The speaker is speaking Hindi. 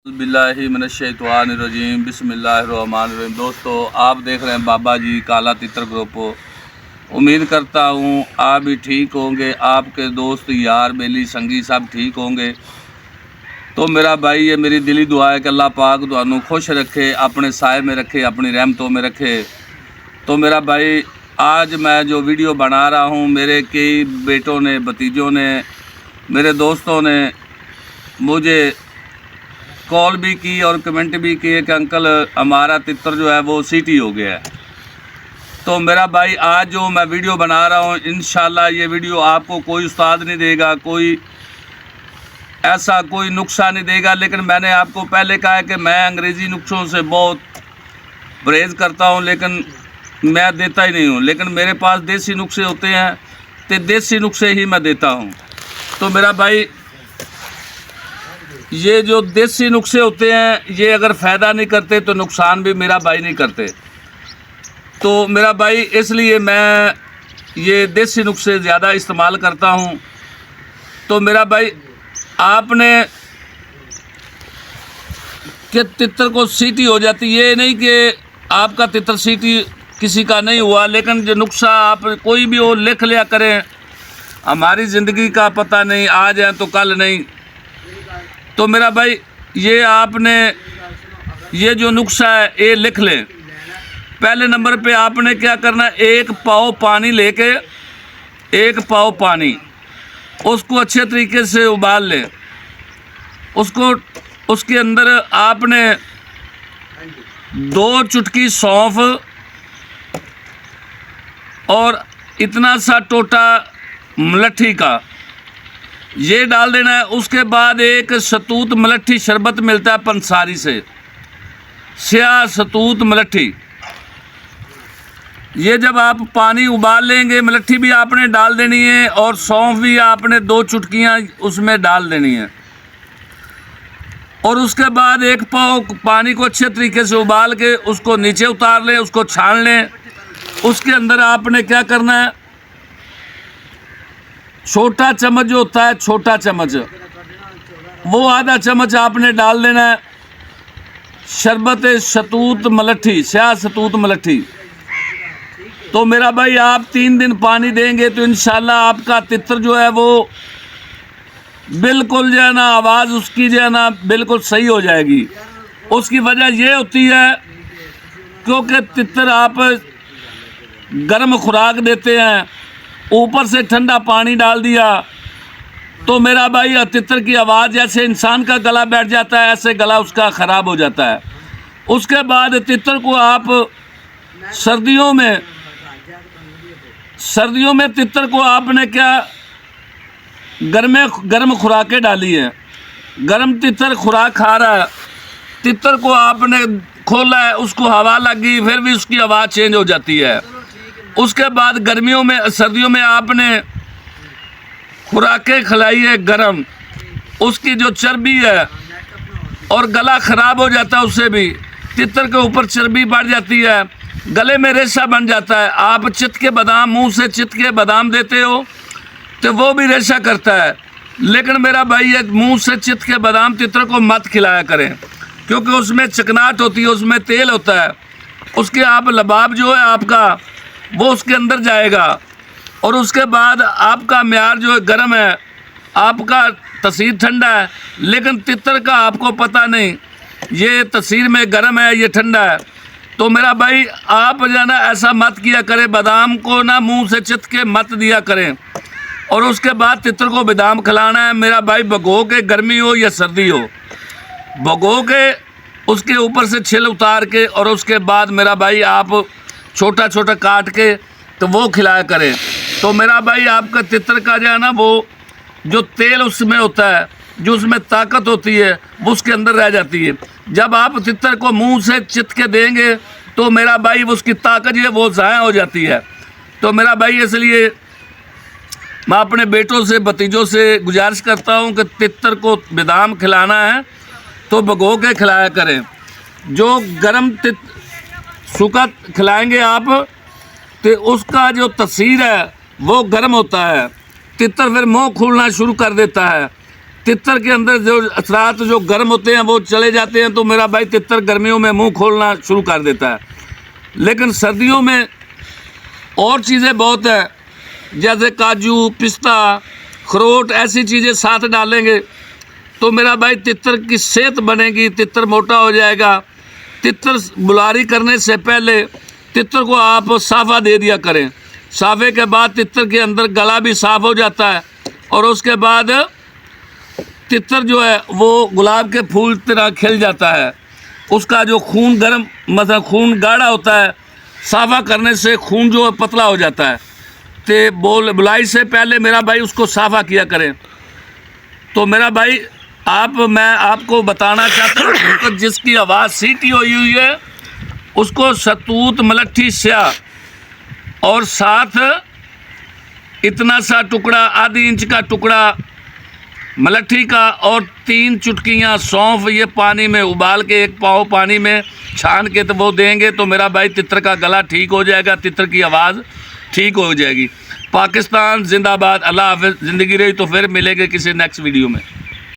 बिस्मिल्लाहिर्रहमानिर्रहीम बिस्मिल्लाहिर्रहमानिर्रहीम। दोस्तों, आप देख रहे हैं बाबा जी काला तितर ग्रुप। उम्मीद करता हूँ आप भी ठीक होंगे, आपके दोस्त यार बेली संगी सब ठीक होंगे। तो मेरा भाई, ये मेरी दिली दुआ है कि अल्लाह पाक तुहानू खुश रखे, अपने साए में रखे, अपनी रहमतों में रखे। तो मेरा भाई, आज मैं जो वीडियो बना रहा हूँ, मेरे कई बेटों ने, भतीजों ने, मेरे दोस्तों ने मुझे कॉल भी की और कमेंट भी किए कि अंकल हमारा तितर जो है वो सीटी हो गया है। तो मेरा भाई, आज जो मैं वीडियो बना रहा हूँ, इंशाल्लाह ये वीडियो आपको कोई उस्ताद नहीं देगा, कोई ऐसा कोई नुस्खा नहीं देगा। लेकिन मैंने आपको पहले कहा है कि मैं अंग्रेज़ी नुस्खों से बहुत परहेज़ करता हूँ, लेकिन मैं देता ही नहीं हूँ। लेकिन मेरे पास देसी नुस्खे होते हैं, तो देसी नुस्खे ही मैं देता हूँ। तो मेरा भाई, ये जो देसी नुस्खे होते हैं, ये अगर फ़ायदा नहीं करते तो नुकसान भी मेरा भाई नहीं करते। तो मेरा भाई, इसलिए मैं ये देसी नुस्खे ज़्यादा इस्तेमाल करता हूँ। तो मेरा भाई, आपने कि तितर को सीटी हो जाती, ये नहीं कि आपका तितर सीटी किसी का नहीं हुआ, लेकिन जो नुस्खा आप कोई भी हो लिख लिया करें। हमारी ज़िंदगी का पता नहीं, आज है तो कल नहीं। तो मेरा भाई, ये आपने ये जो नुस्खा है ये लिख लें। पहले नंबर पे आपने क्या करना है, एक पाव पानी लेके, एक पाव पानी उसको अच्छे तरीके से उबाल लें। उसको उसके अंदर आपने 2 चुटकी सौंफ और इतना सा टोटा मलट्ठी का ये डाल देना है। उसके बाद एक सतूत मलट्ठी शरबत मिलता है पंसारी से, स्याह सतूत मलट्ठी। ये जब आप पानी उबाल लेंगे, मलट्ठी भी आपने डाल देनी है और सौंफ भी आपने 2 चुटकियाँ उसमें डाल देनी है। और उसके बाद एक पाव पानी को अच्छे तरीके से उबाल के उसको नीचे उतार लें, उसको छान लें। उसके अंदर आपने क्या करना है, छोटा चम्मच जो होता है, छोटा चम्मच, वो आधा चम्मच आपने डाल देना है शरबत सतूत मलट्ठी, स्याह सतूत मलट्ठी। तो मेरा भाई, आप 3 दिन पानी देंगे तो इंशाल्लाह आपका तितर जो है वो बिल्कुल जो है ना, आवाज़ उसकी जो है ना बिल्कुल सही हो जाएगी। उसकी वजह ये होती है क्योंकि तितर आप गर्म खुराक देते हैं, ऊपर से ठंडा पानी डाल दिया, तो मेरा भाई तितर की आवाज़ जैसे इंसान का गला बैठ जाता है, ऐसे गला उसका ख़राब हो जाता है। उसके बाद तितर को आप सर्दियों में तितर को आपने क्या गर्म खुराकें डाली है। गर्म तितर खुराक खा रहा है, तितर को आपने खोला है, उसको हवा लगी, फिर भी उसकी आवाज़ चेंज हो जाती है। उसके बाद सर्दियों में आपने खुराकें खिलाई है गरम, उसकी जो चर्बी है और गला ख़राब हो जाता है, उससे भी तितर के ऊपर चर्बी बढ़ जाती है, गले में रेशा बन जाता है। आप चित के बादाम, मुंह से चित के बादाम देते हो तो वो भी रेशा करता है। लेकिन मेरा भाई, ये मुंह से चित के बादाम तितर को मत खिलाया करें, क्योंकि उसमें चिकनाहट होती है, उसमें तेल होता है। उसके आप लबाब जो है आपका, वो उसके अंदर जाएगा। और उसके बाद आपका म्यार जो है गर्म है, आपका तसीर ठंडा है, लेकिन तितर का आपको पता नहीं, ये तसीर में गर्म है, ये ठंडा है। तो मेरा भाई, आप जो है ना ऐसा मत किया करें, बादाम को ना मुंह से चित के मत दिया करें। और उसके बाद तितर को बादाम खिलाना है मेरा भाई, भगो के, गर्मी हो या सर्दी हो, भगो के उसके ऊपर से छिल उतार के, और उसके बाद मेरा भाई आप छोटा छोटा काट के तो वो खिलाया करें। तो मेरा भाई, आपका तितर का जो है ना, वो जो तेल उसमें होता है, जो उसमें ताकत होती है, वो उसके अंदर रह जाती है। जब आप तितर को मुंह से चित के देंगे तो मेरा भाई, उसकी ताकत जो है वो ज़ाया हो जाती है। तो मेरा भाई, इसलिए मैं अपने बेटों से, भतीजों से गुजारिश करता हूँ कि तितर को बादाम खिलाना है तो भगो के खिलाया करें। जो गर्म सूखा खिलाएंगे आप तो उसका जो तसीर है वो गर्म होता है, तितर फिर मुँह खोलना शुरू कर देता है। तितर के अंदर जो असरात जो गर्म होते हैं वो चले जाते हैं, तो मेरा भाई तितर गर्मियों में मुंह खोलना शुरू कर देता है। लेकिन सर्दियों में और चीज़ें बहुत है, जैसे काजू, पिस्ता, अखरोट, ऐसी चीज़ें साथ डालेंगे तो मेरा भाई तितर की सेहत बनेगी, तितर मोटा हो जाएगा। तितर बुलारी करने से पहले तितर को आप साफ़ा दे दिया करें। साफ़े के बाद तितर के अंदर गला भी साफ़ हो जाता है, और उसके बाद तितर जो है वो गुलाब के फूल तरह खिल जाता है। उसका जो खून गर्म मतलब खून गाढ़ा होता है, साफ़ा करने से खून जो है पतला हो जाता है। तो बुलाई से पहले मेरा भाई उसको साफ़ा किया करें। तो मेरा भाई मैं आपको बताना चाहता हूँ कि जिसकी आवाज़ सीटी हुई है उसको शहतूत, मलट्ठी, स्याह और साथ इतना सा टुकड़ा, आधी इंच का टुकड़ा मलट्ठी का और 3 चुटकियाँ सौंफ, ये पानी में उबाल के 1 पाव पानी में छान के तो वो देंगे तो मेरा भाई तितर का गला ठीक हो जाएगा, तितर की आवाज़ ठीक हो जाएगी। पाकिस्तान जिंदाबाद। अल्लाह हाफ़िज़। ज़िंदगी रही तो फिर मिलेंगे किसी नेक्स्ट वीडियो में।